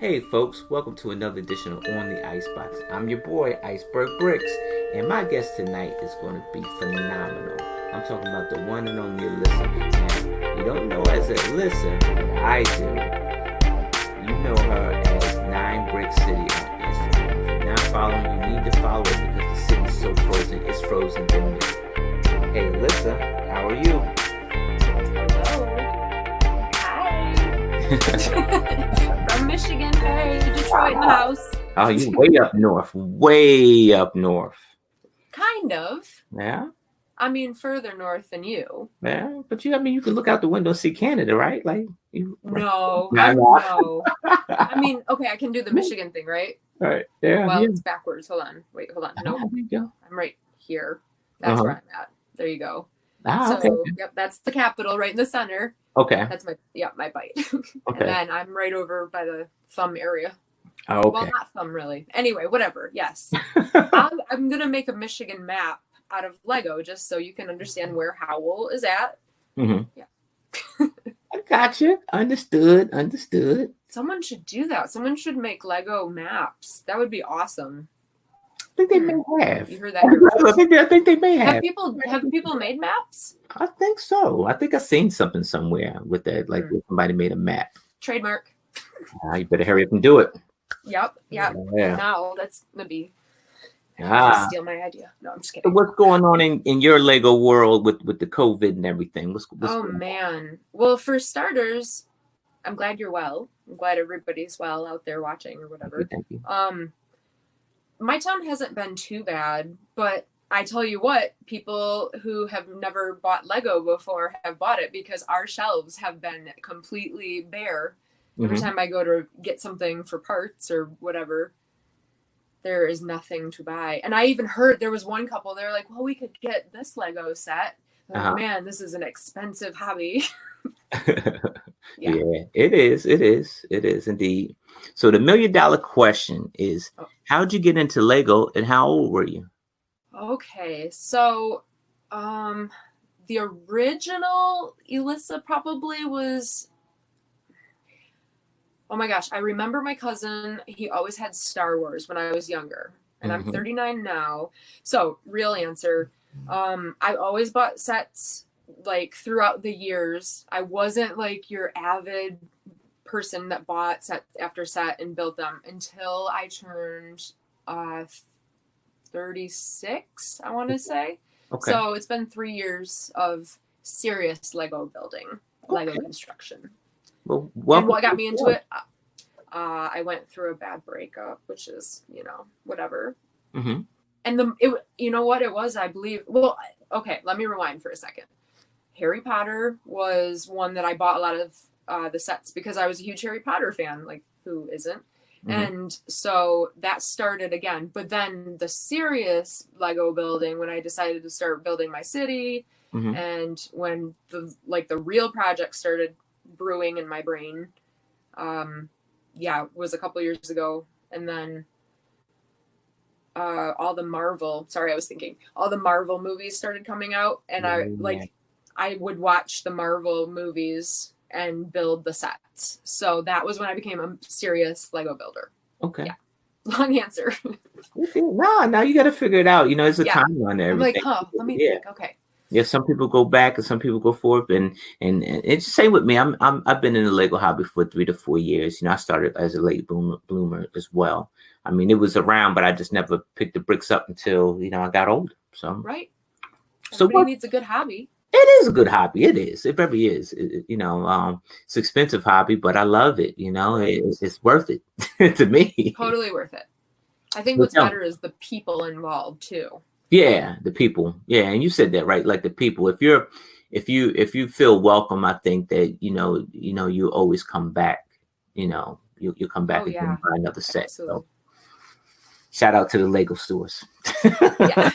Hey folks, welcome to another edition of On the Icebox. I'm your boy, Iceberg Bricks, and my guest tonight is going to be phenomenal. I'm talking about the one and only Alyssa. Now, you don't know as Alyssa, but I do. You know her as 9BrickCity on Instagram. If you're not following, you need to follow it because the city's so frozen, it's frozen in me. Hey Alyssa, how are you? From Michigan, hey, Detroit in the house. Oh, you way up north, way up north. Kind of. Yeah. I mean, further north than you. Yeah, but you can look out the window and see Canada, right? Like you. No, no. I mean, okay, I can do the Michigan thing, right? Right. Yeah. Well, yeah. it's backwards. Hold on. Wait, hold on. No, There you go. I'm right here. That's where I'm at. There you go. Okay. Yep, that's the capital right in the center. Okay. That's my bite. Okay. And then I'm right over by the thumb area. Oh, okay. Well, not thumb really. Anyway, whatever. Yes. I'm gonna make a Michigan map out of Lego just so you can understand where Howell is at. Mm-hmm. Yeah. I got you. Understood. Someone should do that. Someone should make Lego maps. That would be awesome. I think they may have. You heard that here first. I think they may have. Have people made maps? I think so. I think I've seen something somewhere with that, like somebody made a map. Trademark. You better hurry up and do it. Yep. Yeah. Now that's gonna be steal my idea. No, I'm just kidding. So what's going on in your Lego world with the COVID and everything? What's man. Well, for starters, I'm glad you're well. I'm glad everybody's well out there watching or whatever. Thank you. My town hasn't been too bad, but I tell you what, people who have never bought Lego before have bought it because our shelves have been completely bare. Every time I go to get something for parts or whatever, there is nothing to buy. And I even heard there was one couple, they're like, well, we could get this Lego set. Like, man, this is an expensive hobby. Yeah, it is indeed. So the $1 million question is, how'd you get into Lego and how old were you? Okay, so the original Elissa probably was, oh my gosh, I remember my cousin, he always had Star Wars when I was younger, and I'm 39 now. So real answer, I always bought sets like throughout the years. I wasn't like your avid person that bought set after set and built them until I turned 36, I want to say. Okay. So it's been 3 years of serious Lego building, Lego construction. Well, and what got me into it? I went through a bad breakup, which is, whatever. And you know what it was? I believe. Well, okay, let me rewind for a second. Harry Potter was one that I bought a lot of the sets because I was a huge Harry Potter fan. Like, who isn't? And so that started again. But then the serious Lego building, when I decided to start building my city, and when the real project started brewing in my brain, was a couple years ago. And then all the Marvel movies started coming out, and I would watch the Marvel movies and build the sets. So that was when I became a serious Lego builder. Okay. Yeah. Long answer. Okay. Now you got to figure it out. It's a timeline there. I'm like, let me think. Okay. Yeah, some people go back and some people go forth, and it's the same with me. I've been in the Lego hobby for 3 to 4 years. I started as a late bloomer as well. I mean, it was around, but I just never picked the bricks up until I got older. So right. Everybody needs a good hobby. It is a good hobby. It is. It really is. It's an expensive hobby, but I love it. It's worth it to me. Totally worth it. I think what's better is the people involved too. Yeah, the people. Yeah, and you said that right. Like the people. If you feel welcome, I think that you always come back. You come back and buy another set. So, shout out to the Lego stores. Yeah.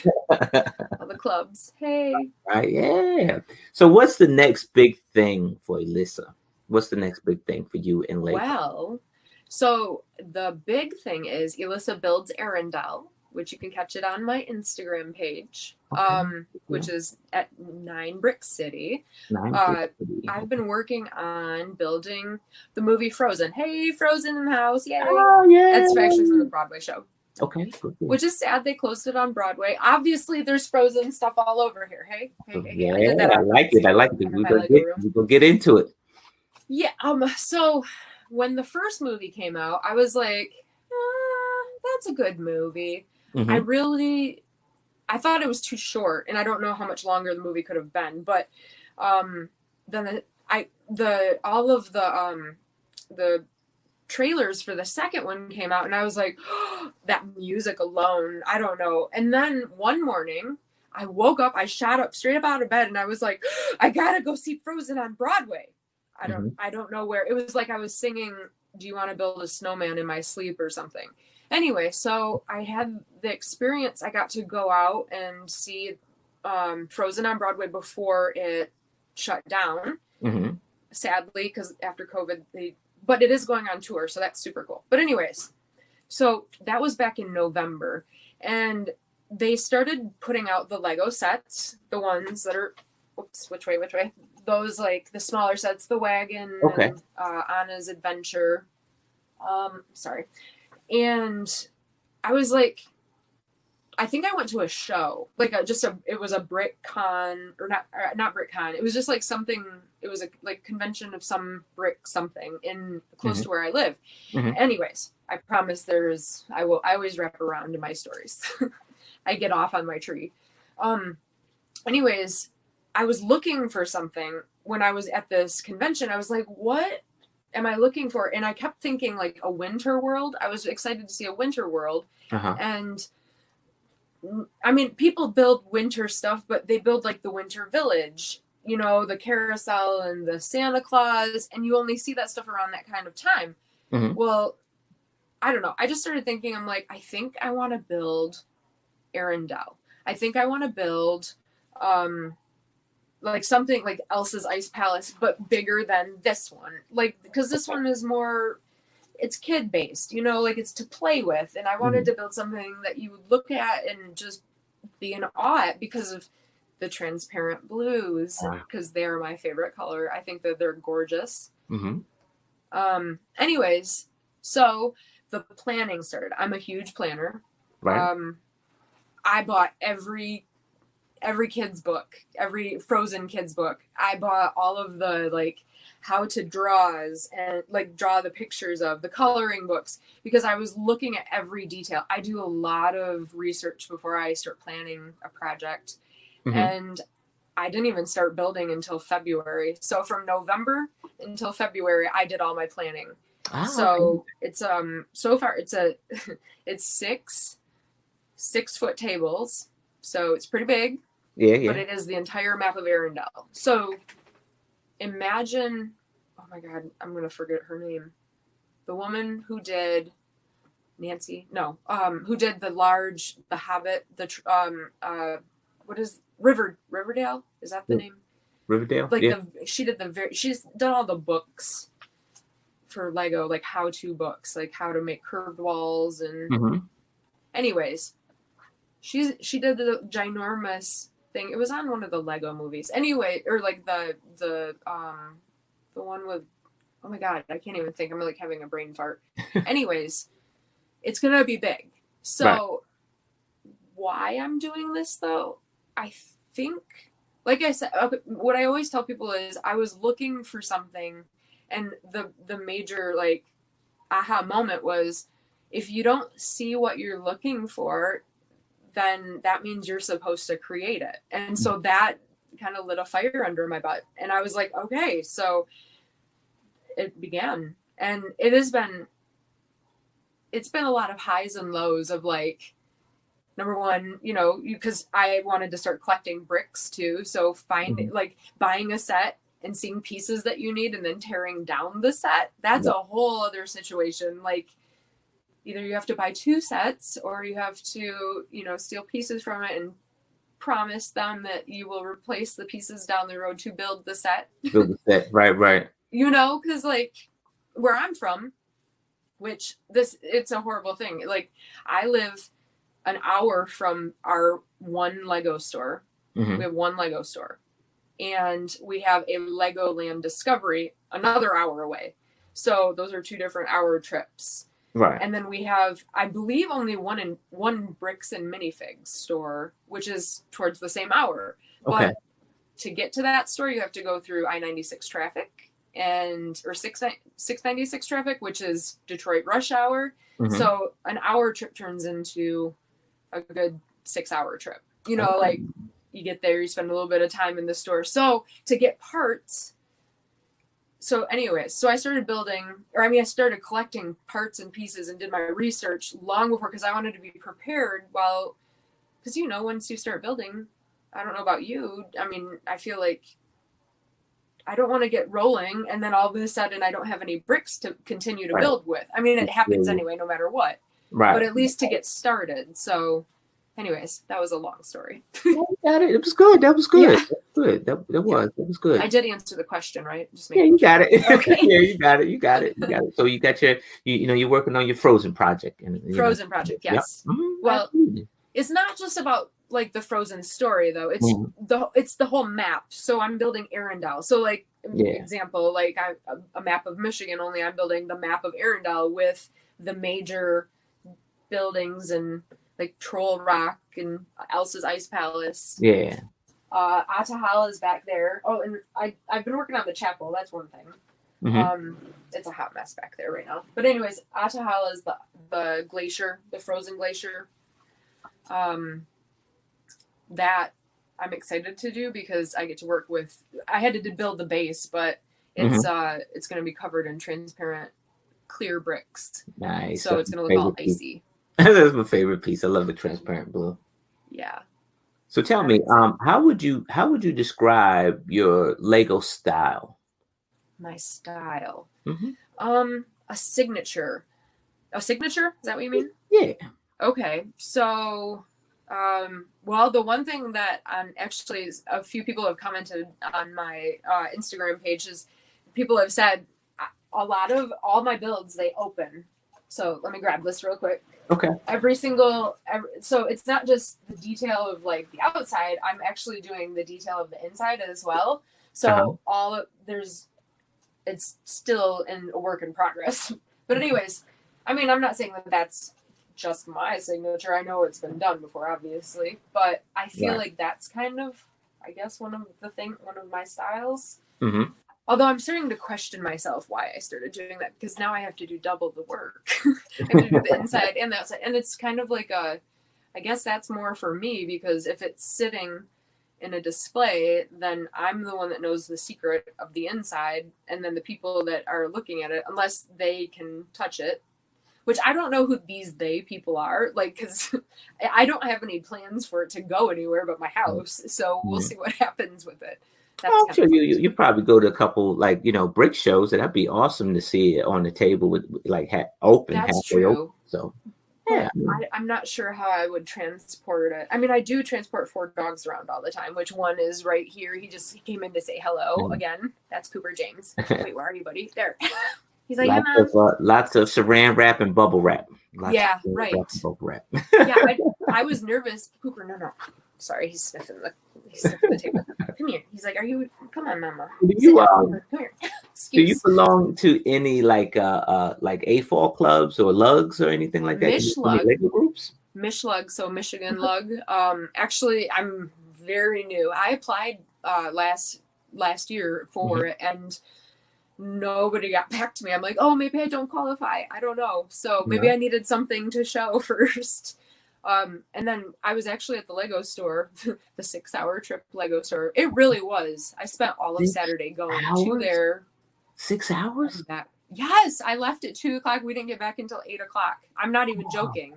All the clubs. Hey. Right. Yeah. So what's the next big thing for Alyssa? What's the next big thing for you in Lego? Well, so the big thing is Alyssa builds Arendelle, which you can catch it on my Instagram page, Okay. which is at 9BrickCity. 9BrickCity. I've been working on building the movie Frozen. Hey, Frozen in the house. Yay. Oh, yeah. That's actually from the Broadway show. Okay. Good. Which is sad they closed it on Broadway. Obviously, there's Frozen stuff all over here. Hey. Yeah, I did that I like it. I like it. We go get into it. Yeah. So when the first movie came out, I was like, that's a good movie. Mm-hmm. I thought it was too short, and I don't know how much longer the movie could have been. But then all of the trailers for the second one came out, and I was like, oh, that music alone, I don't know. And then one morning I woke up, I shot up straight up out of bed, and I was like, I gotta go see Frozen on Broadway. I don't know where. It was like I was singing Do You Want to Build a Snowman in my sleep or something. Anyway, so I had the experience. I got to go out and see Frozen on Broadway before it shut down, sadly, because after COVID but it is going on tour, so that's super cool. But anyways, so that was back in November, and they started putting out the Lego sets, the ones that are, which way? Those like the smaller sets, the wagon, and, Anna's Adventure. Sorry. And I was like, I think I went to a show, like it was a BrickCon, or not BrickCon. It was just like something. It was a like convention of some brick something in close to where I live. Anyways, I promise I always wrap around in my stories. I get off on my tree. Anyways, I was looking for something when I was at this convention. I was like, what am I looking for? And I kept thinking like a winter world. I was excited to see a winter world. And I mean, people build winter stuff, but they build like the winter village, you know, the carousel and the Santa Claus, and you only see that stuff around that kind of time. Well, I don't know. I just started thinking, I'm like, I think I want to build Arendelle. I think I want to build like something like Elsa's Ice Palace, but bigger than this one. Like, because this one is more, it's kid based, you know, like it's to play with. And I wanted to build something that you would look at and just be in awe at because of the transparent blues, because they're my favorite color. I think that they're gorgeous. Anyways, so the planning started. I'm a huge planner. I bought every kid's book, every Frozen kids book. I bought all of the like how to draws and like draw the pictures of the coloring books, because I was looking at every detail. I do a lot of research before I start planning a project. And I didn't even start building until February. So from November until February, I did all my planning. So it's so far it's 6-foot tables. So it's pretty big. Yeah. But it is the entire map of Arendelle. So imagine, oh my God, I'm going to forget her name. The woman who did who did The Hobbit, what is Riverdale? Is that the name? Riverdale? Like she's done all the books for Lego, like how-to books, like how to make curved walls and anyways, she did the ginormous thing. It was on one of the Lego movies. Anyway, or like the one with, oh my God, I can't even think. I'm like having a brain fart. Anyways, it's going to be big. So why I'm doing this though, I think, like I said, what I always tell people is I was looking for something, and the major like aha moment was, if you don't see what you're looking for, then that means you're supposed to create it. And so that kind of lit a fire under my butt. And I was like, okay, so it began. And it's been a lot of highs and lows of like, number one, you know, because I wanted to start collecting bricks too. So like buying a set and seeing pieces that you need and then tearing down the set. That's a whole other situation. Like either you have to buy 2 sets or you have to, you know, steal pieces from it and promise them that you will replace the pieces down the road to build the set. Right. You know, because like where I'm from, which it's a horrible thing. Like I live an hour from our one Lego store. Mm-hmm. We have one Lego store. And we have a Legoland Discovery another hour away. So those are 2 different hour trips. Right. And then we have, I believe, only one Bricks and Minifigs store, which is towards the same hour. Okay. But to get to that store, you have to go through I-96 traffic or 696 traffic, which is Detroit rush hour. Mm-hmm. So an hour trip turns into a good 6-hour trip. You know, like you get there, you spend a little bit of time in the store. So to get parts. So anyways, so I started I started collecting parts and pieces and did my research long before, because I wanted to be prepared because, you know, once you start building, I don't know about you. I mean, I feel like I don't want to get rolling and then all of a sudden I don't have any bricks to continue to build with. I mean, it happens anyway, no matter what. Right. But at least to get started. So anyways, that was a long story. Got it. It was good. That was good. Yeah. Good. That was good. I did answer the question, right? You got it. Okay. Yeah, you got it. So you got you're working on your Frozen project. Frozen project, yes. Yep. Mm-hmm. Well, absolutely. It's not just about like the Frozen story though. It's the whole map. So I'm building Arendelle. So like example, like a map of Michigan. Only I'm building the map of Arendelle with the major buildings and like Troll Rock and Elsa's Ice Palace. Yeah. Atahala is back there. Oh, and I've been working on the chapel. That's one thing. Mm-hmm. It's a hot mess back there right now. But anyways, Atahala is the glacier, the frozen glacier. That I'm excited to do because I get to work with. I had to build the base, but it's going to be covered in transparent, clear bricks. Nice. So it's going to look all icy. That's my favorite piece. I love the transparent blue. Yeah. So tell me, how would you describe your Lego style? My style. Mm-hmm. A signature. A signature? Is that what you mean? Yeah. Okay. So, well, the one thing that actually a few people have commented on my Instagram page is people have said a lot of all my builds, they open. So let me grab this real quick. Okay. So it's not just the detail of like the outside. I'm actually doing the detail of the inside as well. So it's still in a work in progress. But anyways, I mean, I'm not saying that that's just my signature. I know it's been done before, obviously, but I feel like that's kind of, I guess, one of my styles. Mm-hmm. Although I'm starting to question myself why I started doing that, because now I have to do double the work. I have to do the inside and the outside. And it's kind of like I guess that's more for me, because if it's sitting in a display, then I'm the one that knows the secret of the inside. And then the people that are looking at it, unless they can touch it, which I don't know who they people are, like, because I don't have any plans for it to go anywhere but my house. So we'll see what happens with it. I'm sure you probably go to a couple, like, brick shows, and that'd be awesome to see it on the table with like open. That's halfway true. Open, so yeah, I'm not sure how I would transport it. I mean, I do transport 4 dogs around all the time, which one is right here. He came in to say hello again. That's Cooper James. Wait, where are you, buddy? There. He's like, lots of saran wrap and bubble wrap. Yeah, right. Bubble wrap. Yeah, I was nervous. Cooper, no. Sorry, he's sniffing the table. Come here. He's like, come on, mama. Come here. Do you belong to any like AFOL clubs or lugs or anything like that? Mishlug. Lego groups? Mishlug, so Michigan Lug. Actually, I'm very new. I applied last year for it, and nobody got back to me. I'm like, oh, maybe I don't qualify. I don't know. So maybe I needed something to show first. And then I was actually at the Lego store, the 6-hour trip Lego store. It really was. I spent all of Saturday going to there. 6 hours? Yes, I left at 2:00. We didn't get back until 8:00. I'm not even joking.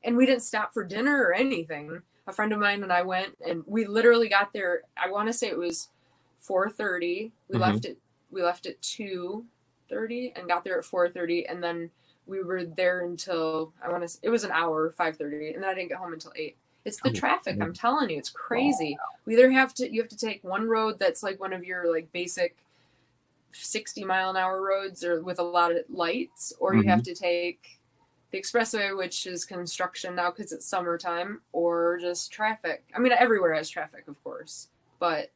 And we didn't stop for dinner or anything. A friend of mine and I went, and we literally got there. I want to say it was 4:30. We left at 2:30 and got there at 4:30, and then we were there until it was an hour, 5:30, and then I didn't get home until 8. It's the traffic. I'm telling you, it's crazy. We either you have to take one road that's like one of your like basic 60-mile-an-hour roads or with a lot of lights, or you have to take the expressway, which is construction now because it's summertime, or just traffic. I mean, everywhere has traffic, of course, but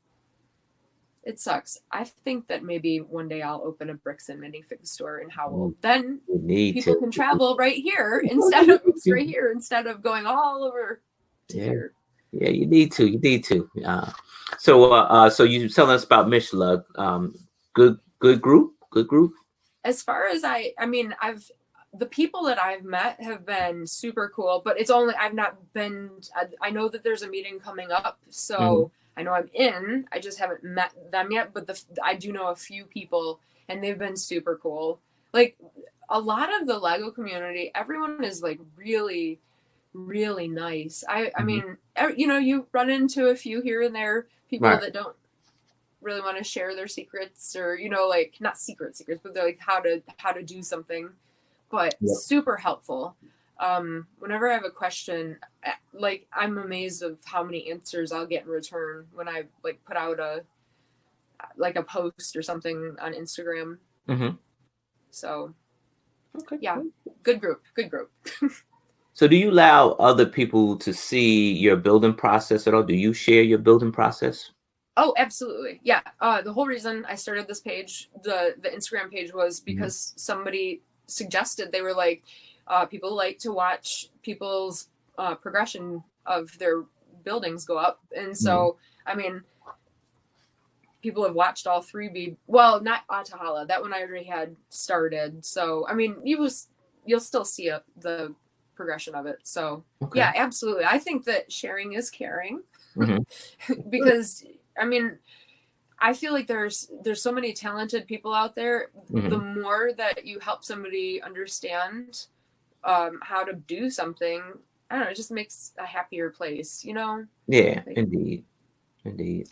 it sucks. I think that maybe one day I'll open a bricks and minifig store in Howell. Then people can travel right here instead of going all over to here. Yeah, you need to. You need to. So you telling us about Mishlug. Good group. Good group. As far as the people that I've met have been super cool, but I've not been. I know that there's a meeting coming up, so I know I'm in. I just haven't met them yet, but I do know a few people, and they've been super cool. Like a lot of the Lego community, everyone is like really, really nice. I mean, you run into a few here and there, people that don't really want to share their secrets, or like not secrets, but they're like how to do something, but super helpful. Whenever I have a question, like I'm amazed of how many answers I'll get in return when I like put out a post or something on Instagram. So good group. So do you allow other people to see your building process at all? Do you share your building process? Oh, absolutely. Yeah. The whole reason I started this page, the Instagram page, was because somebody suggested, they were like, people like to watch people's progression of their buildings go up. And so, I mean, people have watched all 3B. Well, not Atahala. That one I already had started. So, I mean, you'll still see the progression of it. So, yeah, absolutely. I think that sharing is caring because, I mean, I feel like there's so many talented people out there. The more that you help somebody understand how to do something, I don't know, it just makes a happier place, Yeah, like, indeed.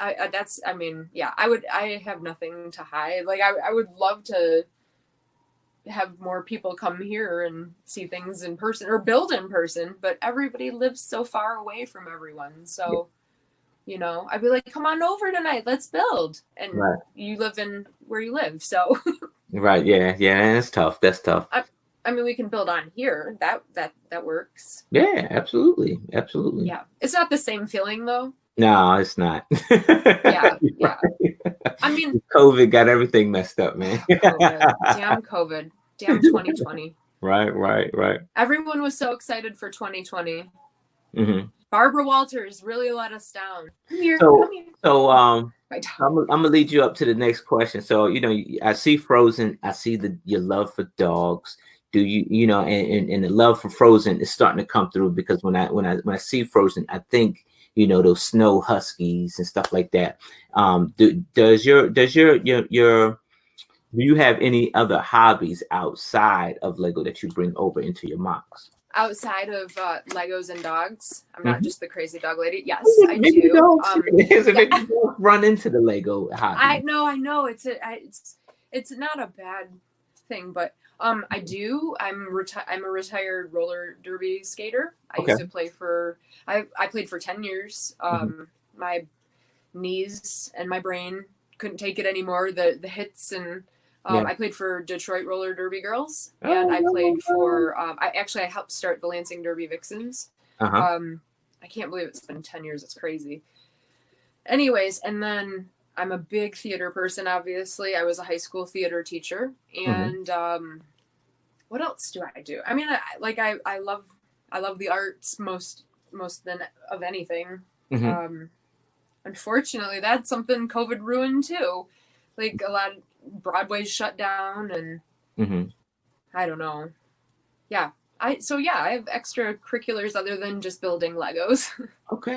I have nothing to hide. Like I would love to have more people come here and see things in person or build in person, but everybody lives so far away from everyone. So I'd be like, come on over tonight, let's build. And you live in where you live, so right. Yeah, that's tough. I mean, we can build on here. That works. Yeah, absolutely. Yeah, it's not the same feeling though. No, it's not. Yeah. I mean, COVID got everything messed up, man. COVID. Damn 2020. Right. Everyone was so excited for 2020. Barbara Walters really let us down. Come here. So I'm gonna lead you up to the next question. So I see Frozen. I see your love for dogs. Do you and the love for Frozen is starting to come through, because when I see Frozen, I think those snow huskies and stuff like that. Do you have any other hobbies outside of Lego that you bring over into your mocks? Outside of Legos and dogs, I'm not just the crazy dog lady. Yes, I do. Run into the Lego hobby. I know. It's not a bad thing, but I do. I'm a retired roller derby skater. I used to play for. I played for 10 years. My knees and my brain couldn't take it anymore. The hits and. I played for Detroit Roller Derby Girls, and I played for. I helped start the Lansing Derby Vixens. I can't believe it's been 10 years. It's crazy. Anyways, and then I'm a big theater person. Obviously, I was a high school theater teacher, and what else do I do? I mean, I love the arts most than of anything. Unfortunately, that's something COVID ruined too. Like a lot of Broadway's shut down, and I don't know. Yeah. I have extracurriculars other than just building Legos.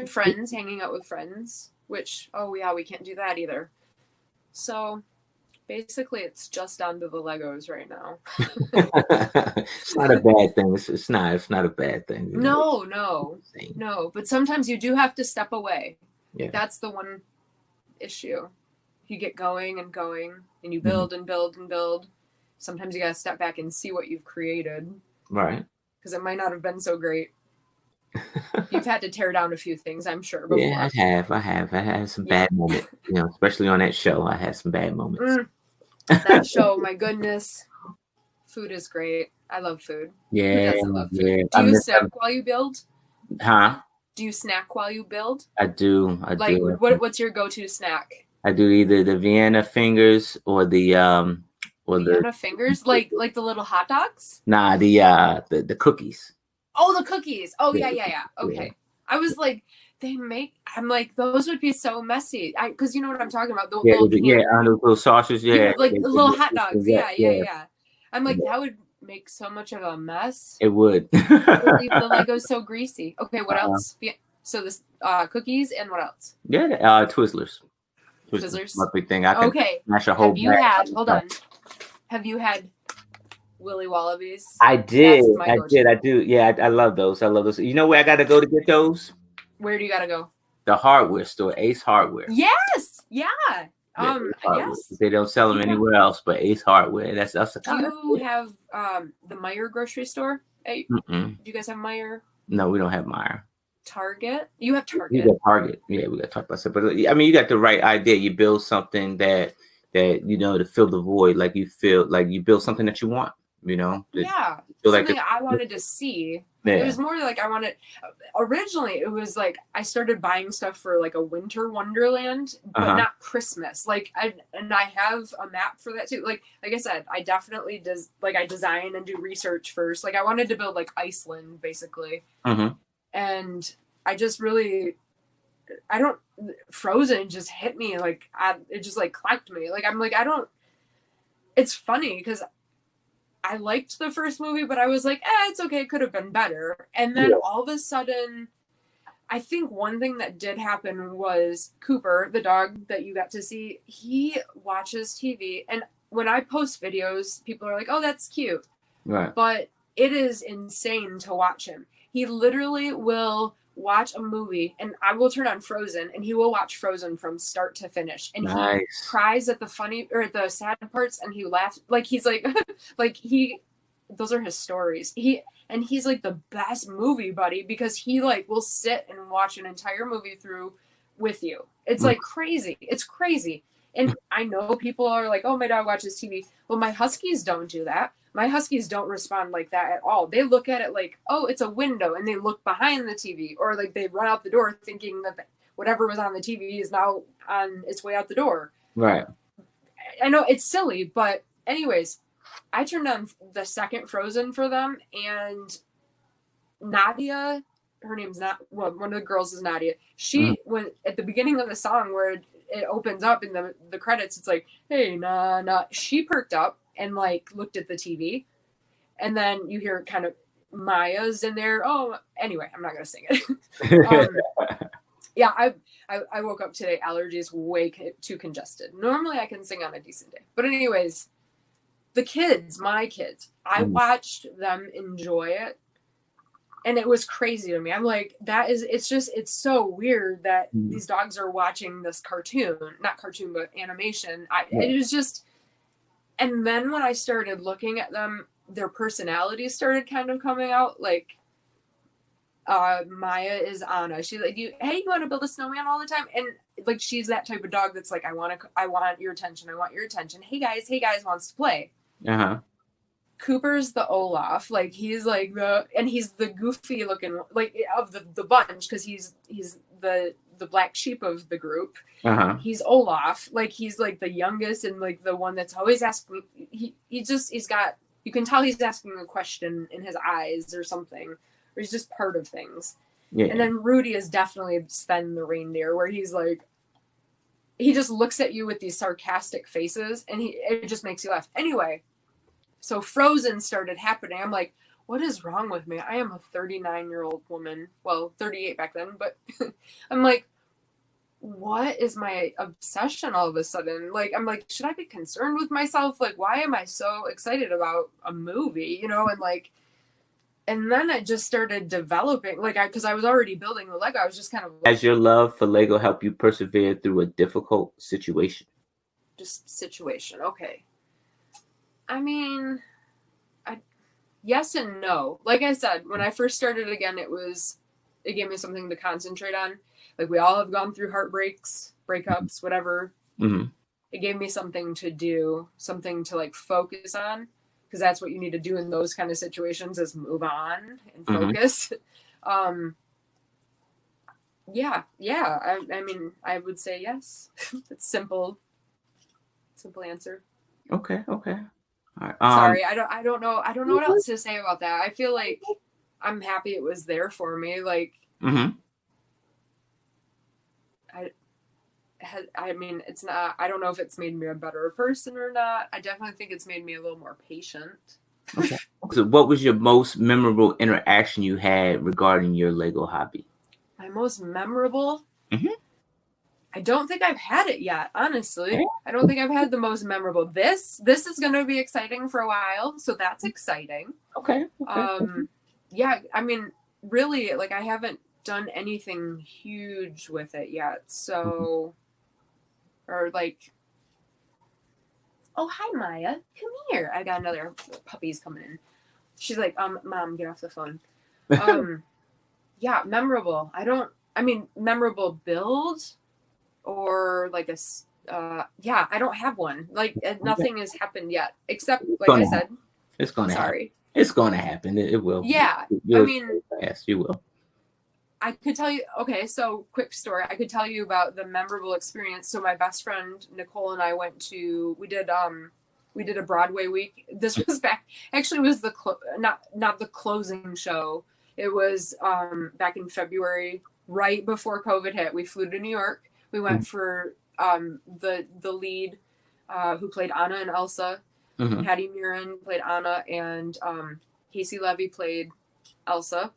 Friends, hanging out with friends, which, we can't do that either. So basically it's just down to the Legos right now. It's not a bad thing. It's not a bad thing. No. But sometimes you do have to step away. Yeah. That's the one issue. You get going and you build and build and build. Sometimes you got to step back and see what you've created. Right. Because it might not have been so great. You've had to tear down a few things, I'm sure. Before. Yeah, I have. I had some bad moments, especially on that show. I had some bad moments. That show, my goodness. Food is great. I love food. Who Yeah, doesn't love food? yeah. Do you snack while you build? Huh? Do you snack while you build? I do. Like, what's your go-to snack? I do either the Vienna fingers or the Vienna fingers, like the little hot dogs. nah the cookies. Oh, the cookies. Oh, Yeah, yeah. yeah. Okay. I was like, I'm like, those would be so messy. Because you know what I'm talking about. The little On those little sausages. Yeah, like the little hot dogs. yeah, Yeah. I'm like, yeah. that would make so much of a mess. It would. It would leave the Legos so greasy. Okay, what else? So this cookies and what else? Yeah, Twizzlers. Twizzlers. My big thing. I can smash a whole Have you had? Hold on. Have you had Willy Wallabies? I did. I do. Yeah, I love those. You know where I got to go to get those? Where do you got to go? The hardware store, Ace Hardware. Yes. Yeah. Yes. They don't sell them anywhere else, but Ace Hardware. That's a Do you have the Meijer grocery store? Do you guys have Meijer? No, we don't have Meijer. Target? You have Target. You got Target. Yeah, we got Target. But I mean, you got the right idea. You build something that to fill the void. Like you feel like you build something that you want. Yeah, something I wanted to see. Yeah. It was more like originally it was like I started buying stuff for like a winter wonderland, but not Christmas. Like I have a map for that too. Like I said, I definitely I design and do research first. Like I wanted to build like Iceland basically. And I just really, Frozen just hit me. Like it just like clicked me. Like I'm like, it's funny because I liked the first movie, but I was like, it's okay. It could have been better. And then all of a sudden, I think one thing that did happen was Cooper, the dog that you got to see, he watches TV. And when I post videos, people are like, oh, that's cute. Right. But it is insane to watch him. He literally will watch a movie and I will turn on Frozen and he will watch Frozen from start to finish. And he cries at the funny or the sad parts and he laughs. Like he's like, those are his stories. He's like the best movie buddy because he like will sit and watch an entire movie through with you. It's like crazy. It's crazy. And I know people are like, oh, my dog watches TV. Well, my Huskies don't do that. My Huskies don't respond like that at all. They look at it like, oh, it's a window, and they look behind the TV, or like they run out the door thinking that whatever was on the TV is now on its way out the door. Right. I know it's silly, but anyways, I turned on the second Frozen for them, and Nadia, her name's not, well, one of the girls is Nadia. She, when at the beginning of the song where it opens up in the credits, it's like, hey, nah. She perked up and like looked at the TV, and then you hear kind of Maya's in there. Oh, anyway, I'm not gonna sing it. Yeah, I woke up today, allergies way too congested. Normally I can sing on a decent day, but anyways, my kids, I watched them enjoy it, and it was crazy to me. I'm like, it's so weird that these dogs are watching this not cartoon, but animation. It was just. And then when I started looking at them, their personalities started kind of coming out. Like, Maya is Anna. She's like, you want to build a snowman all the time? And like, she's that type of dog that's like, I want your attention. I want your attention. Hey guys, wants to play. Cooper's the Olaf. Like, he's like he's the goofy looking, like, of the bunch, because he's the black sheep of the group. He's Olaf. Like, he's like the youngest and like the one that's always asking. He's got, you can tell he's asking a question in his eyes or something, or he's just part of things. Yeah. And then Rudy is definitely Sven the reindeer, where he's like, he just looks at you with these sarcastic faces, and it just makes you laugh. Anyway, so Frozen started happening. I'm like, what is wrong with me? I am a 39-year-old woman. Well, 38 back then, but I'm like, what is my obsession all of a sudden? Like, I'm like, should I be concerned with myself? Like, why am I so excited about a movie, and then I just started developing, like, because I was already building the Lego. I was just kind of like, has your love for Lego helped you persevere through a difficult situation? Okay. I mean, yes and no. Like I said, when I first started again, it gave me something to concentrate on. Like, we all have gone through heartbreaks, breakups, whatever. It gave me something to do, something to like focus on. because that's what you need to do in those kind of situations, is move on and focus. Yeah. I mean, I would say yes. It's simple answer. Okay. All right. Sorry, I don't know what else to say about that. I feel like I'm happy it was there for me. Like, I mean, it's not, I don't know if it's made me a better person or not. I definitely think it's made me a little more patient. Okay. So what was your most memorable interaction you had regarding your Lego hobby? My most memorable? I don't think I've had it yet, honestly. I don't think I've had the most memorable. This is going to be exciting for a while, so that's exciting. Okay. Yeah, I mean, really, like, I haven't done anything huge with it yet, so, or like, oh, hi, Maya, come here. I got another puppy's coming in. She's like, Mom, get off the phone. Yeah, memorable. Memorable build, or like yeah, I don't have one. Like, nothing has happened yet, except, like I said, it's going to happen. It's going to happen. It will. Yeah. Yes, you will. I could tell you, okay, so quick story. I could tell you about the memorable experience. So my best friend, Nicole, and I we did a Broadway week. This was actually was not the closing show. It was back in February, right before COVID hit. We flew to New York. We went for the lead who played Anna and Elsa. Patty Murin played Anna, and Casey Levy played Elsa.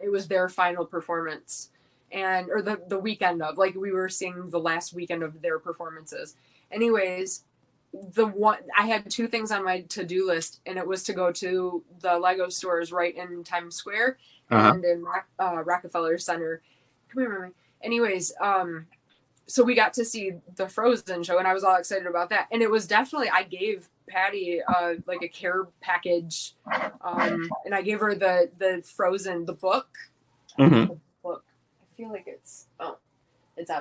It was their final performance, or the weekend of, like, we were seeing the last weekend of their performances. Anyways, I had two things on my to-do list, and it was to go to the Lego stores right in Times Square and in Rockefeller Center. Come here, Mommy. Anyways, so we got to see the Frozen show, and I was all excited about that. And it was definitely, I gave Patty like a care package, and I gave her the Frozen, the book. The book. I feel like it's out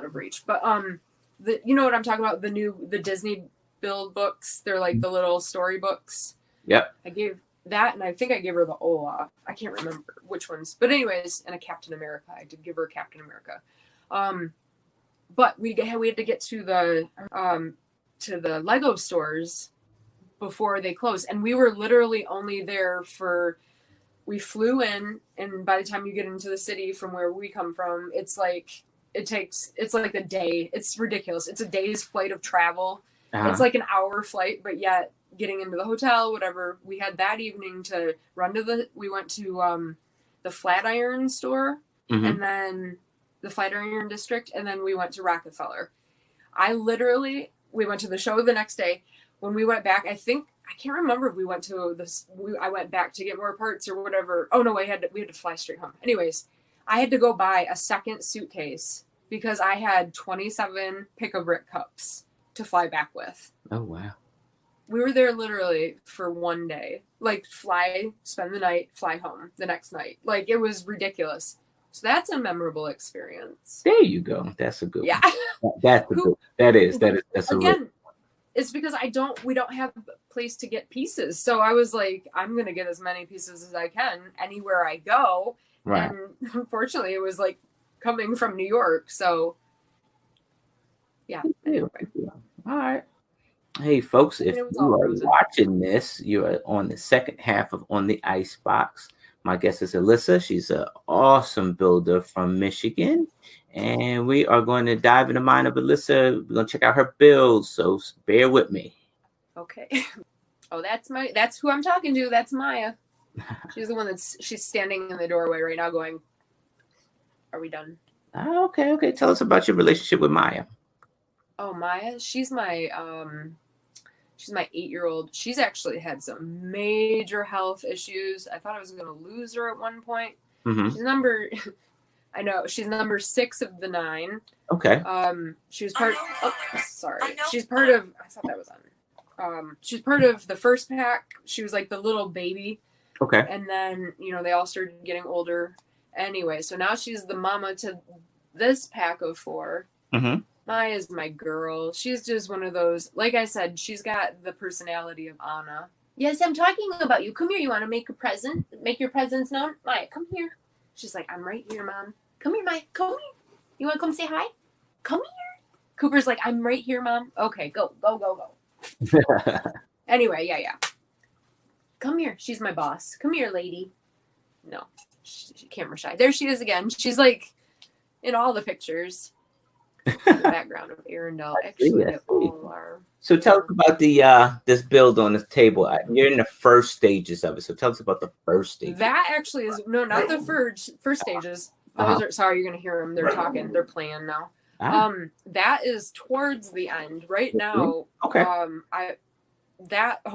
of reach, but you know what I'm talking about, the Disney build books. They're like the little story books. Yep. I gave that, and I think I gave her the Olaf. I can't remember which ones, but anyways, and a Captain America. I did give her a Captain America. But we had to get to the Lego stores before they closed, and we were literally only there we flew in, and by the time you get into the city from where we come from, it's like a day. It's ridiculous. It's a day's flight of travel. It's like an hour flight, but yet getting into the hotel, whatever. We had that evening to run we went to the Flatiron store, and then the Flatiron district, and then we went to Rockefeller. We went to the show the next day. When we went back, I can't remember if we went to I went back to get more parts or whatever. Oh no, we had to fly straight home. Anyways, I had to go buy a second suitcase because I had 27 Pick-a-Brick cups to fly back with. Oh wow. We were there literally for one day. Like, spend the night, fly home the next night. Like, it was ridiculous. So that's a memorable experience. There you go. That's a good one. That's a good. That's again. It's because we don't have a place to get pieces. So I was like, I'm gonna get as many pieces as I can anywhere I go. Right. And unfortunately, it was like coming from New York. So yeah. Anyway. All right. Hey, folks, if you are watching this, you are on the second half of On the Icebox. My guest is Alyssa. She's an awesome builder from Michigan. And we are going to dive in the mind of Alyssa. We're going to check out her builds, so bear with me. Okay. Oh, that's who I'm talking to. That's Maya. She's the one she's standing in the doorway right now going, are we done? Okay. Tell us about your relationship with Maya. Oh, Maya, she's my 8-year-old. She's actually had some major health issues. I thought I was going to lose her at one point. She's number 6 of the 9. Okay. She was part. She's part of. I thought that was on. She's part of the first pack. She was like the little baby. Okay. And then they all started getting older. Anyway, so now she's the mama to this pack of 4. Maya's my girl. She's just one of those. Like I said, she's got the personality of Anna. Yes, I'm talking about you. Come here. You want to make a present? Make your presents known? Maya, come here. She's like, I'm right here, Mom. Come here, Maya. Come here. You want to come say hi? Come here. Cooper's like, I'm right here, Mom. Okay, go. Anyway, yeah. Come here. She's my boss. Come here, lady. No, she camera shy. There she is again. She's like in all the pictures. The background of Arendelle. Actually, they all are. So tell us about the this build on this table. You're in the first stages of it. So tell us about the first stages. That actually is not the first stages. Those are sorry, you're gonna hear them. They're talking. They're playing now. That is towards the end. Right now. Okay. Oh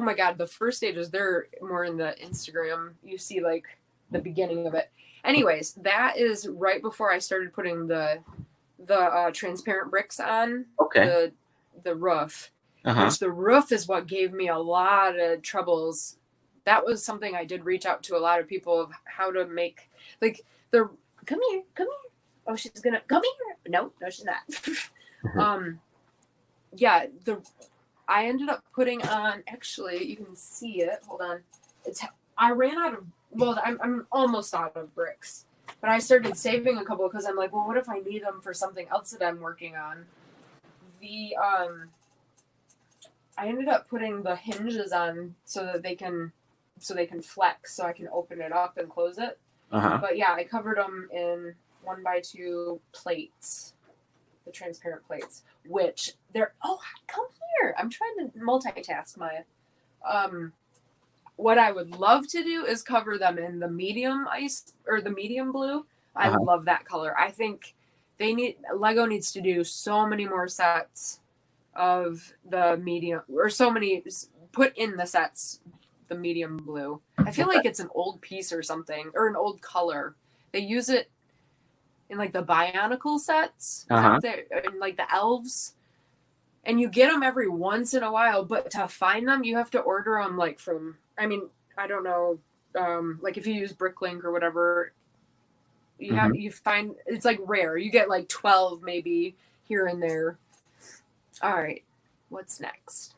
my god, the first stages, they're more in the Instagram. You see like the beginning of it. Anyways, that is right before I started putting the transparent bricks on the roof. Which the roof is what gave me a lot of troubles. That was something I did reach out to a lot of people of how to make like the come here. Oh, she's gonna come here. No, she's not. Yeah, I ended up putting on. Actually, you can see it. Hold on. I ran out of. Well, I'm almost out of bricks, but I started saving a couple because I'm like, well, what if I need them for something else that I'm working on? I ended up putting the hinges on so that they can flex, so I can open it up and close it. But yeah, I covered them in 1x2 plates, the transparent plates, which they're come here. I'm trying to multitask, Maya. What I would love to do is cover them in the medium ice or the medium blue. I love that color. I think Lego needs to do so many more sets of the medium, or so many put in the sets the medium blue. I feel like it's an old piece or something, or an old color. They use it in like the Bionicle sets, and like the elves, and you get them every once in a while. But to find them, you have to order them like from. I mean, I don't know, like if you use Bricklink or whatever, you find it's like rare. You get like 12 maybe here and there. All right, what's next?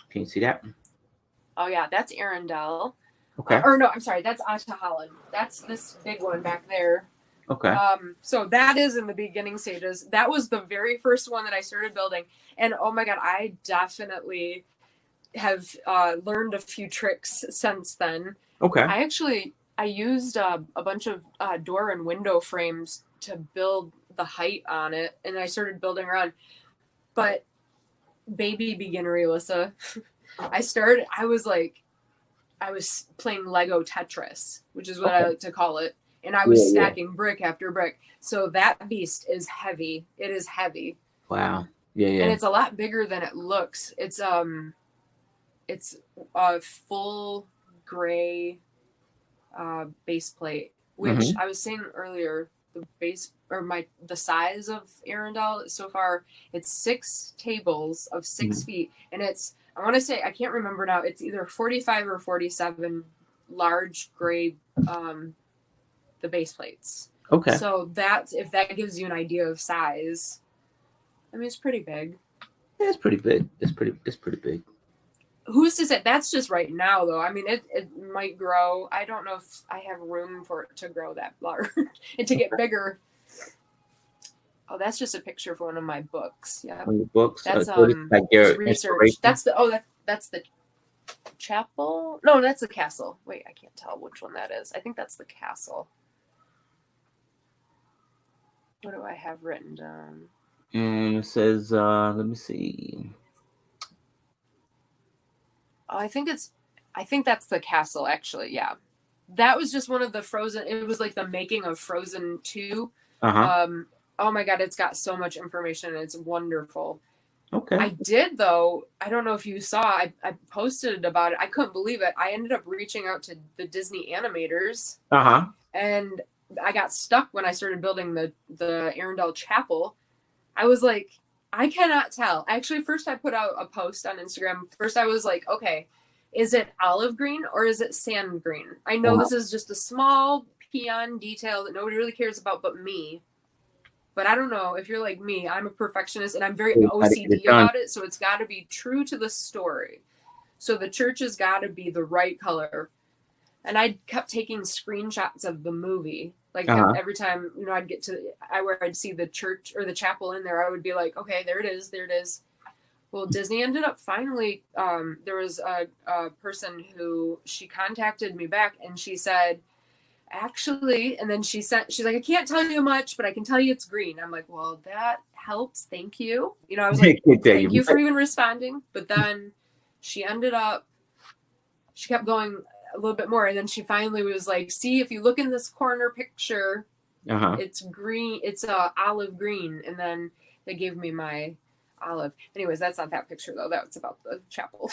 Can you see that? Oh yeah, that's Arendelle. Okay. Or no, I'm sorry, that's Asha Holland. That's this big one back there. Okay. So that is in the beginning stages. That was the very first one that I started building, and oh my god, I definitely have learned a few tricks since then. Okay. I used a bunch of door and window frames to build the height on it, and I started building around. But baby beginner Alyssa, I was playing Lego Tetris, which is what I like to call it. And I was stacking brick after brick. So that beast is heavy. It is heavy. Wow. Yeah. And it's a lot bigger than it looks. It's a full gray base plate, which I was saying earlier, the base or the size of Arendelle so far, it's 6 tables of 6 feet, and I want to say, I can't remember now, it's either 45 or 47 large gray the base plates. Okay. So if that gives you an idea of size, I mean, it's pretty big. Yeah, it's pretty big. It's pretty big. Who's to say? That's just right now, though. I mean, it might grow. I don't know if I have room for it to grow that large and to get bigger. Oh, that's just a picture for one of my books. Yeah. One of your books? That's like your research. That's the chapel. No, that's the castle. Wait, I can't tell which one that is. I think that's the castle. What do I have written down? And it says, let me see. Oh, I think that's the castle, actually. Yeah. That was just one of the Frozen. It was like the making of Frozen 2. Oh my God, it's got so much information. It's wonderful. Okay. I did, though. I don't know if you saw, I posted about it. I couldn't believe it. I ended up reaching out to the Disney animators. And I got stuck when I started building the Arendelle Chapel. I was like, I cannot tell. Actually, first I put out a post on Instagram. First I was like, okay, is it olive green or is it sand green? I know this is just a small peon detail that nobody really cares about but me. But I don't know, if you're like me, I'm a perfectionist and I'm very OCD about it, so it's got to be true to the story. So the church has got to be the right color. And I kept taking screenshots of the movie. Like every time, I'd get to where I'd see the church or the chapel in there, I would be like, okay, there it is. There it is. Well, Disney ended up finally, there was a person who she contacted me back and she said, actually, and then she's like, I can't tell you much, but I can tell you it's green. I'm like, well, that helps. Thank you. I was like, thank you for even responding. But then she kept going a little bit more. And then she finally was like, see, if you look in this corner picture, it's green. It's olive green. And then they gave me my olive. Anyways, that's not that picture though. That's about the chapel.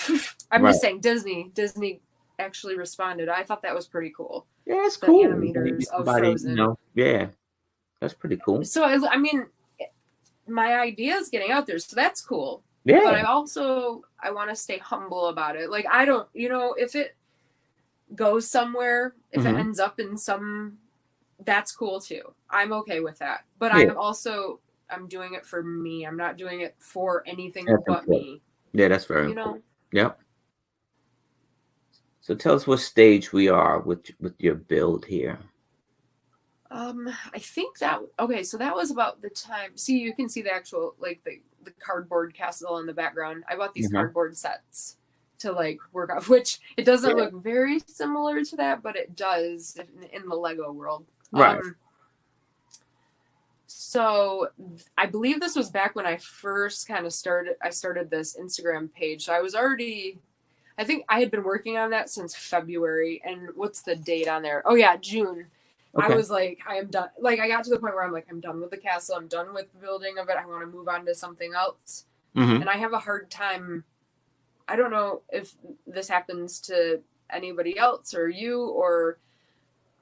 I'm just saying Disney actually responded. I thought that was pretty cool. Yeah, it's cool. The animators of Frozen. Yeah, that's pretty cool. So I mean, my idea is getting out there, so that's cool. Yeah. But I want to stay humble about it. Like I don't, if it goes somewhere, if it ends up in that's cool too. I'm okay with that. But I'm doing it for me. I'm not doing it for anything but me. Yeah, that's very important. Yep. So tell us what stage we are with your build here. I think so that was about the time. See, you can see the actual, like the cardboard castle in the background. I bought these cardboard sets to like work off, which it doesn't look very similar to that, but it does in the Lego world. Right. So I believe this was back when I first kind of started this Instagram page. So I think I had been working on that since February. And what's the date on there? Oh yeah, June. Okay. I was like, I am done. Like I got to the point where I'm like, I'm done with the castle. I'm done with the building of it. I want to move on to something else. And I have a hard time. I don't know if this happens to anybody else or you, or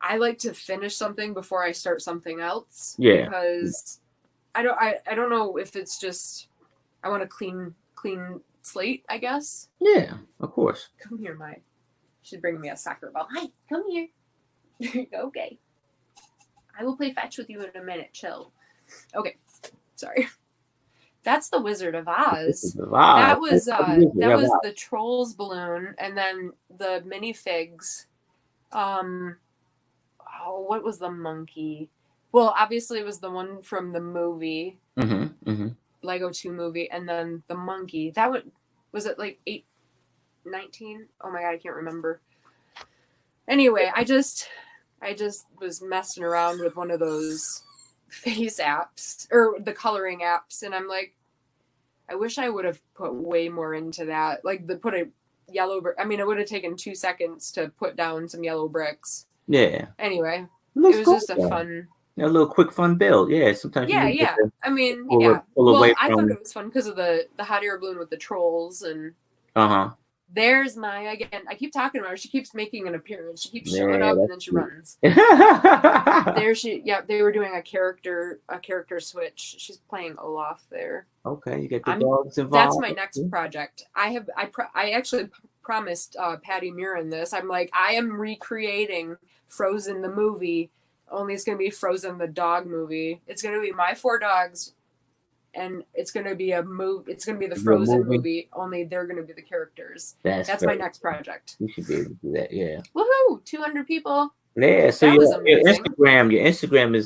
I like to finish something before I start something else. Yeah. Because I don't know if it's just, I want a clean slate, I guess. Yeah, of course. Come here, she's bringing me a soccer ball. Hi, come here. Okay. I will play fetch with you in a minute. Chill. Okay. Sorry. That's the Wizard of Oz. That was the Trolls balloon, and then the minifigs. What was the monkey? Well, obviously it was the one from the movie, Lego 2 movie, and then the monkey. That was it like 19? Oh my god, I can't remember. Anyway, I just was messing around with one of those face apps or the coloring apps, and I'm like, I wish I would have put way more into that. Like put a yellow brick. I mean, it would have taken 2 seconds to put down some yellow bricks. Yeah. Anyway, it was just a fun. A little quick fun build. Yeah. Sometimes. Yeah. I mean, yeah. Well, I thought it was fun because of the hot air balloon with the trolls and. There's Maya again. I keep talking about her. She keeps making an appearance. She keeps showing up and then she runs. There she. Yeah, they were doing a character switch. She's playing Olaf there. Okay, you get the dogs involved. That's my next project. I actually promised Patty Murin this. I'm like, I am recreating Frozen the movie. Only it's going to be Frozen the dog movie. It's going to be my 4 dogs. And it's going to be It's going to be the Frozen movie. Only they're going to be the characters. That's my next project. You should be able to do that. Yeah. Woohoo! 200 people. Yeah. So your Instagram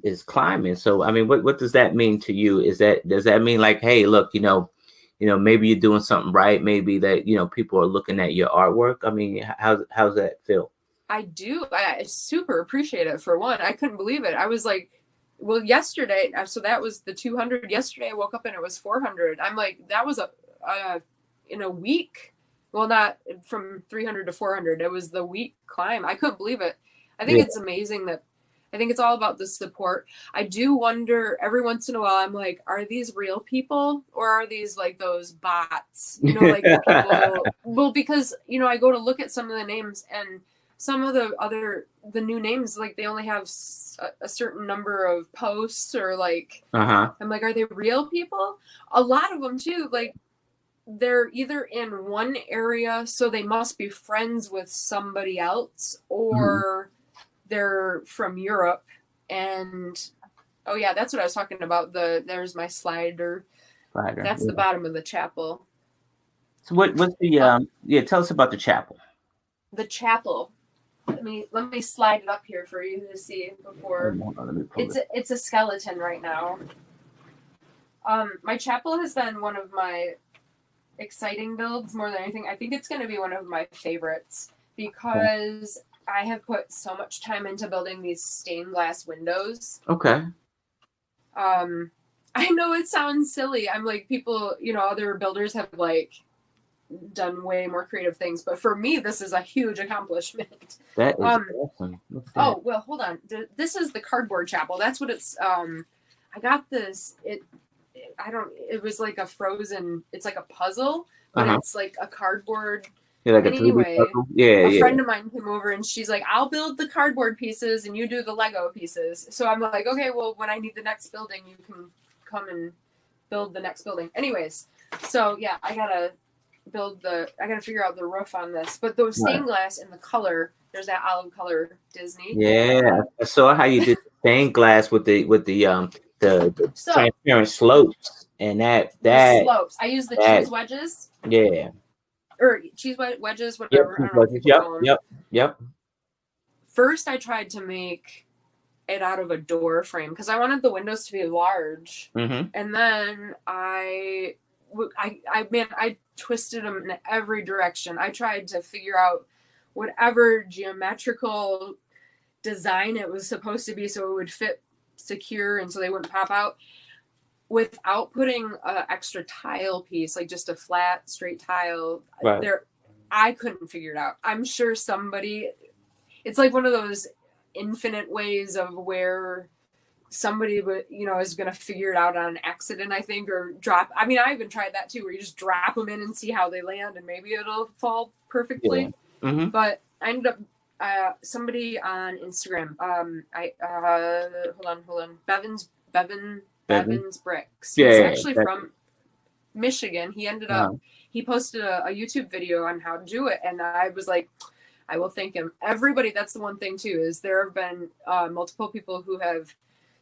is climbing. So I mean, what does that mean to you? Does that mean like, hey, look, maybe you're doing something right. Maybe that people are looking at your artwork. I mean, how's that feel? I do. I super appreciate it. For one, I couldn't believe it. I was like. Well, yesterday, so that was the 200. Yesterday, I woke up and it was 400. I'm like, that was in a week. Well, not from 300 to 400. It was the week climb. I couldn't believe it. I think it's amazing I think it's all about the support. I do wonder every once in a while, I'm like, are these real people or are these like those bots? Like people. Well, because, I go to look at some of the names and some of the new names, like they only have a certain number of posts or like, I'm like, are they real people? A lot of them too, like they're either in one area, so they must be friends with somebody else, or they're from Europe. And oh yeah, that's what I was talking about. There's my slider. That's the bottom of the chapel. So what's the tell us about the chapel. The chapel. Let me slide it up here for you to see before. Let me pull it's a skeleton right now. My chapel has been one of my exciting builds more than anything. I think it's going to be one of my favorites because I have put so much time into building these stained glass windows. Okay. I know it sounds silly. I'm like, people, other builders have like done way more creative things, but for me, this is a huge accomplishment. That is awesome. Oh, well, hold on. This is the cardboard chapel. That's what it's, I got this, it was like a frozen, it's like a puzzle, but it's like a cardboard. Yeah, like anyway, a friend of mine came over and she's like, I'll build the cardboard pieces and you do the Lego pieces. So I'm like, okay, well, when I need the next building, you can come and build the next building. Anyways, so yeah, I gotta figure out the roof on this. But those stained glass and the color, there's that olive color Disney. Yeah, I saw how you did stained glass with the transparent slopes and that slopes. I use the cheese wedges. Yeah. Or cheese wedges, whatever. Yep. First, I tried to make it out of a door frame because I wanted the windows to be large. Mm-hmm. And then I twisted them in every direction. I tried to figure out whatever geometrical design it was supposed to be so it would fit secure and so they wouldn't pop out without putting an extra tile piece, like just a flat straight tile. I couldn't figure it out. I'm sure it's like one of those infinite ways of where somebody is going to figure it out on an accident, I think, or drop. I mean, I even tried that too, where you just drop them in and see how they land and maybe it'll fall perfectly. Yeah. Mm-hmm. But I ended up, somebody on Instagram, hold on. Bevan's Bricks. Yeah, he's actually from Michigan. He ended up, he posted a YouTube video on how to do it. And I was like, I will thank him. Everybody, that's the one thing too, is there have been multiple people who have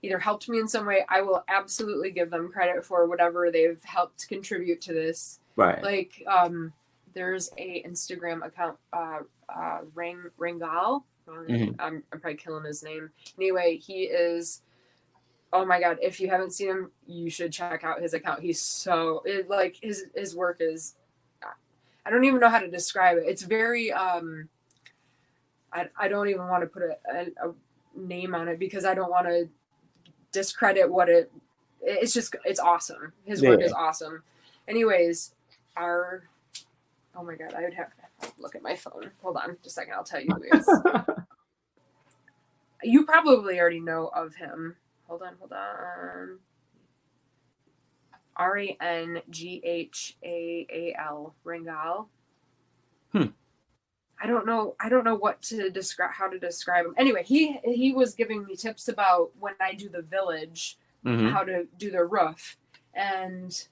either helped me in some way. I will absolutely give them credit for whatever they've helped contribute to this. Right. Like, there's a Instagram account, Rangal. I'm probably killing his name. Anyway, he is, oh my God, if you haven't seen him, you should check out his account. He's his work is, I don't even know how to describe it. It's very, I don't even want to put a name on it because I don't want to discredit what it's awesome. His work is awesome. Anyways, oh my God, I would have to look at my phone. Hold on just a second. I'll tell you who he is. You probably already know of him. Hold on. Ranghal. Rangal. I don't know how to describe him. Anyway, he was giving me tips about when I do the village, how to do the roof. And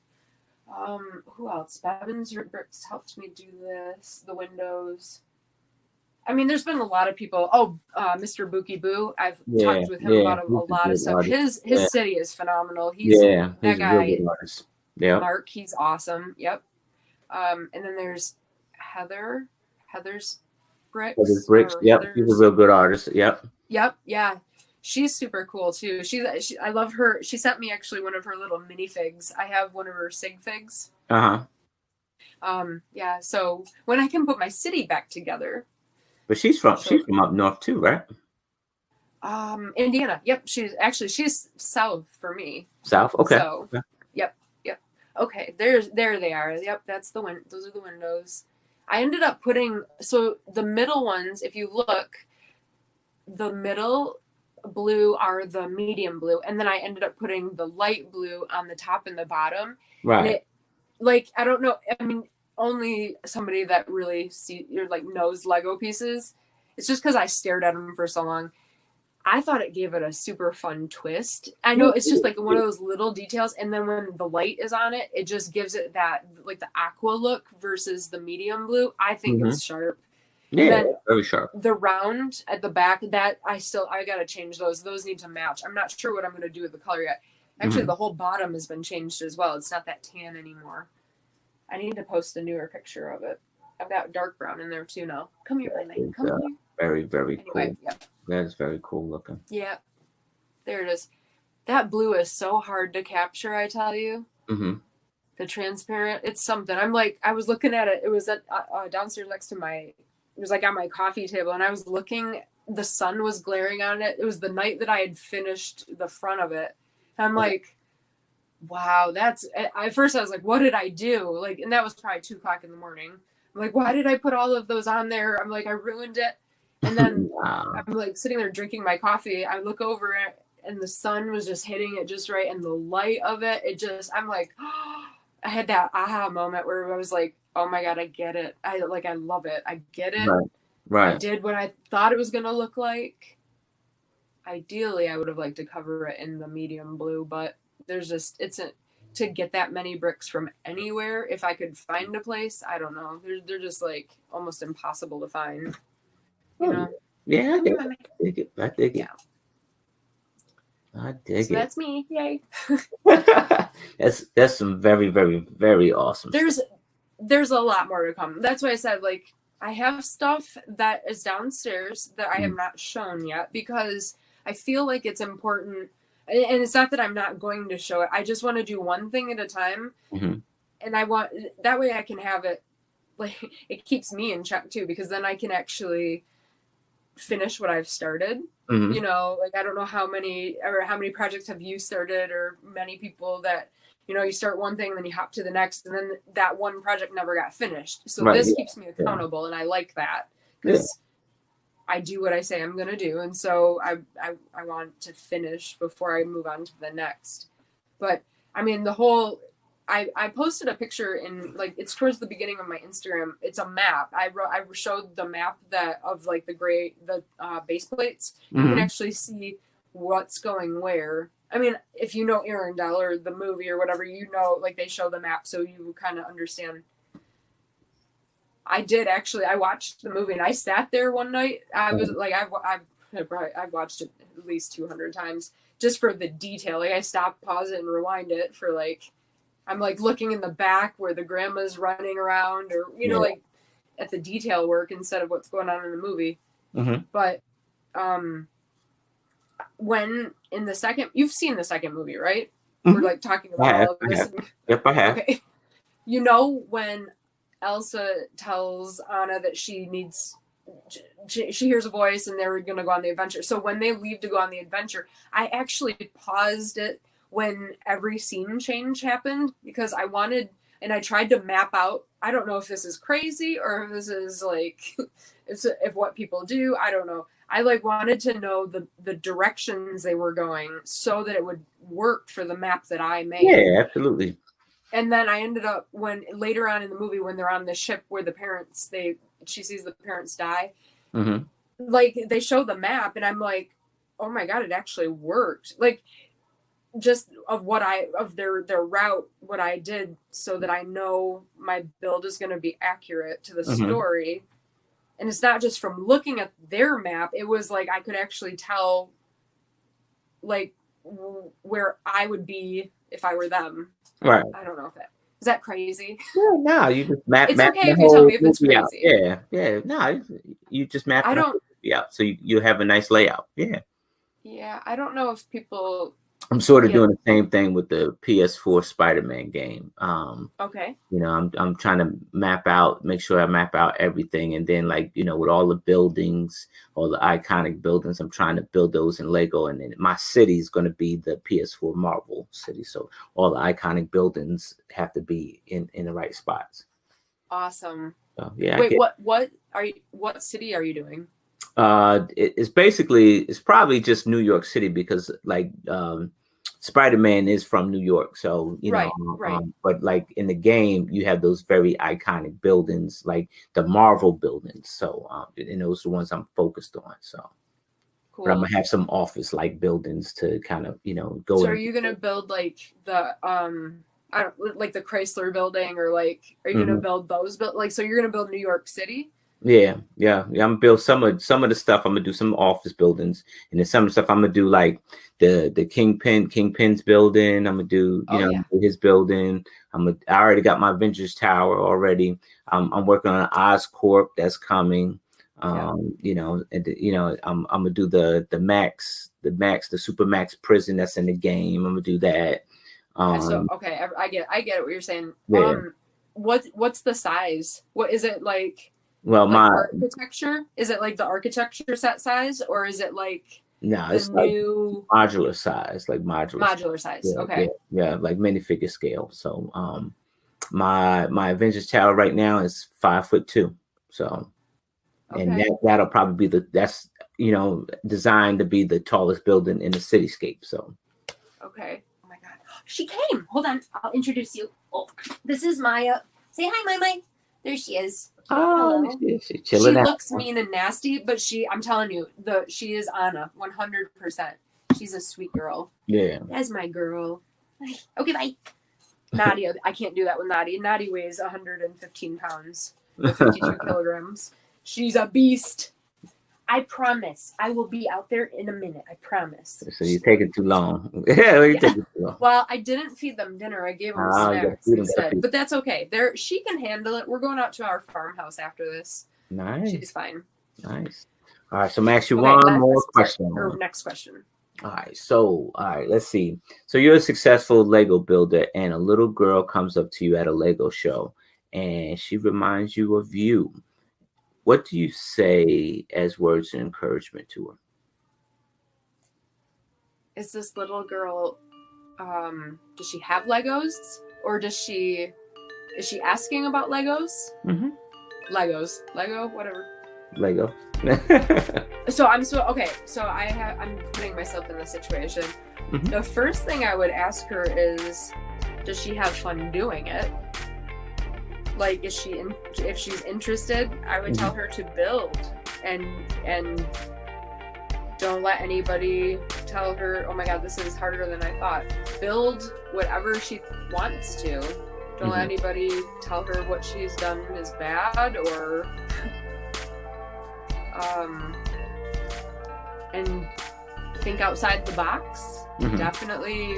who else? Bevan's Bricks helped me do this, the windows. I mean, there's been a lot of people. Mr. Bookie Boo. I've talked with him about a lot of stuff. His city is phenomenal. He's that guy. Yeah. Mark, he's awesome. Yep. And then there's Heather's Bricks. Heather's Bricks. Yep. He's a real good artist. Yep. Yeah. She's super cool too. I love her. She sent me actually one of her little minifigs. I have one of her sig figs. Yeah. So when I can put my city back together. But she's from up north too, right? Indiana. Yep. She's south for me. South. Okay. So, Yep. Okay. There they are. Yep. Those are the windows. I ended up putting, so the middle ones, if you look, the middle blue are the medium blue. And then I ended up putting the light blue on the top and the bottom. Right. And I don't know. I mean, only somebody that really knows Lego pieces. It's just because I stared at them for so long. I thought it gave it a super fun twist. I know it's just like one of those little details. And then when the light is on it, it just gives it that like the aqua look versus the medium blue. I think it's sharp. Yeah, very sharp. The round at the back, that I got to change those. Those need to match. I'm not sure what I'm going to do with the color yet. Actually, the whole bottom has been changed as well. It's not that tan anymore. I need to post a newer picture of it. I've got dark brown in there too now. Come here, Renee. Come here. Very, very anyway, cool. Yep. That is very cool looking. Yeah. There it is. That blue is so hard to capture, I tell you. Mm-hmm. The transparent, it's something. I'm like, I was looking at it. It was at downstairs next to it was like on my coffee table, and I was looking. The sun was glaring on it. It was the night that I had finished the front of it. And I'm like, wow, that's. At first, I was like, what did I do? Like, and that was probably 2:00 in the morning. I'm like, why did I put all of those on there? I'm like, I ruined it. And then I'm like sitting there drinking my coffee. I look over it, and the sun was just hitting it just right, and the light of it, I'm like, oh, I had that aha moment where I was like, oh my God, I get it. I love it. I get it. Right. I did what I thought it was going to look like. Ideally, I would have liked to cover it in the medium blue, but there's just, to get that many bricks from anywhere. If I could find a place, I don't know. They're just like almost impossible to find. You know? Yeah, I dig it. I dig it. Yeah. I dig so it. That's me. Yay. That's some very, very, very awesome stuff. There's a lot more to come. That's why I said, like, I have stuff that is downstairs that I have not shown yet, because I feel like it's important. And it's not that I'm not going to show it. I just want to do one thing at a time. Mm-hmm. And I want, that way I can have it, like, it keeps me in check too, because then I can actually finish what I've started. Mm-hmm. You know, like, I don't know how many projects have you started, or many people that, you know, you start one thing and then you hop to the next, and then that one project never got finished. So this keeps me accountable, and I like that, because I do what I say I'm going to do. And so I want to finish before I move on to the next. But I mean, I posted a picture in, like, it's towards the beginning of my Instagram. It's a map. I showed the map of like the base plates. You can actually see what's going where. I mean, if you know Arendelle or the movie or whatever, you know, like, they show the map, so you kind of understand. I watched the movie, and I sat there one night. I was like, I've watched it at least 200 times just for the detail. Like, I stopped, pause it, and rewind it for, like, I'm like looking in the back where the grandma's running around, or, you know, like, at the detail work instead of what's going on in the movie. Mm-hmm. But when in the second, you've seen the second movie, right? Mm-hmm. We're like talking about all of this. Yep, I have. Okay. You know, when Elsa tells Anna that she hears a voice and they're going to go on the adventure. So when they leave to go on the adventure, I actually paused it when every scene change happened, because I wanted, and I tried to map out, I don't know if this is crazy or if this is like, if what people do, I don't know. I like wanted to know the directions they were going so that it would work for the map that I made. Yeah, absolutely. And then I ended up, when later on in the movie, when they're on the ship where she sees the parents die, like, they show the map, and I'm like, oh my God, it actually worked. Like, just of their route, what I did, so that I know my build is going to be accurate to the story. And it's not just from looking at their map. It was like, I could actually tell, like, where I would be if I were them. Right. I don't know if is that crazy? Yeah, no, you just map. It's map okay if you tell me if it's crazy. Out. Yeah. No, you just map. I don't. Yeah, so you have a nice layout. Yeah. Yeah, I don't know if people. I'm sort of doing the same thing with the PS4 Spider-Man game. Okay. You know, I'm trying to make sure I map out everything, and then, like, you know, with all the buildings, all the iconic buildings, I'm trying to build those in Lego, and then my city is going to be the PS4 Marvel city, so all the iconic buildings have to be in the right spots. Awesome. So, yeah. Wait, what city are you doing? It's probably just New York City, because, like, Spider-Man is from New York, so, you know, right. But, like, in the game, you have those very iconic buildings, like the Marvel buildings. So, and those are the ones I'm focused on. So, cool. But I'm gonna have some office-like buildings to kind of, you know, go. So, are you gonna build, like, the like the Chrysler building, or, like, are you gonna build those? Like, so you're gonna build New York City? Yeah. I'm gonna build some of the stuff. I'm gonna do some office buildings, and then some of the stuff I'm gonna do like the Kingpin's building. I'm gonna do Oh yeah. his building. I already got my Avengers Tower already. I'm working on Oscorp that's coming. I'm gonna do the Super Max prison that's in the game. I'm gonna do that. So okay, I get it. What you're saying. Yeah. What's the size? What is it like? Well, like architecture? Is it like the architecture set size, or is it like it's new like modular size, like modular size? Yeah, Okay. yeah, like minifigure scale. So my Avengers Tower right now is 5'2". So and that'll probably be that's designed to be the tallest building in the cityscape. So okay. Oh my god. She came. Hold on. I'll introduce you. Oh, this is Maya. Say hi, Maya. There she is. Oh, hello. She's chilling she out. looks mean and nasty, but I'm telling you, she is Anna, 100%. She's a sweet girl. Yeah. That's my girl. Okay, bye. Nadia, I can't do that with Nadia. Nadia weighs 115 pounds, 52 kilograms. She's a beast. I promise. I will be out there in a minute. I promise. So you're taking too long. Taking too long. Well, I didn't feed them dinner. I gave them snacks instead. But that's okay. She can handle it. We're going out to our farmhouse after this. Nice. She's fine. Nice. All right. So I'm asking you one more question. Next question. All right. Let's see. So you're a successful Lego builder, and a little girl comes up to you at a Lego show, and she reminds you of you. What do you say as words of encouragement to her? Is this little girl, does she have Legos? Or is she asking about Legos? Mm-hmm. Lego, whatever. Lego. So I'm putting myself in this situation. Mm-hmm. The first thing I would ask her is, does she have fun doing it? Like, if she's interested, I would tell her to build and don't let anybody tell her, oh my god, this is harder than I thought. Build whatever she wants to. Don't let anybody tell her what she's done is bad or and think outside the box. Definitely.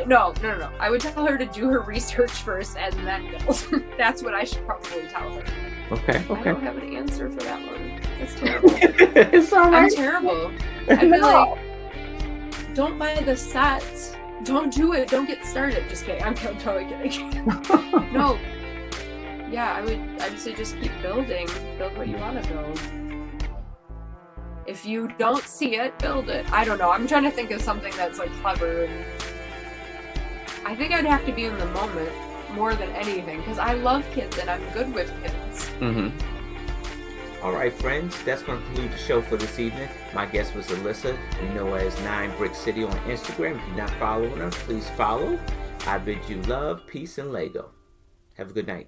No. I would tell her to do her research first and then build. That's what I should probably tell her. Okay. I don't have an answer for that one. That's terrible. It's all right. I'm terrible. I'd be like, don't buy the set. Don't do it. Don't get started. Just kidding. I'm totally kidding. No. Yeah, I'd say just keep building. Build what you want to build. If you don't see it, build it. I don't know. I'm trying to think of something that's like clever. And I think I'd have to be in the moment more than anything because I love kids and I'm good with kids. All right, friends, that's going to conclude the show for this evening. My guest was Alyssa, you know as 9BrickCity on Instagram. If you're not following her, please follow. I bid you love, peace, and Lego. Have a good night.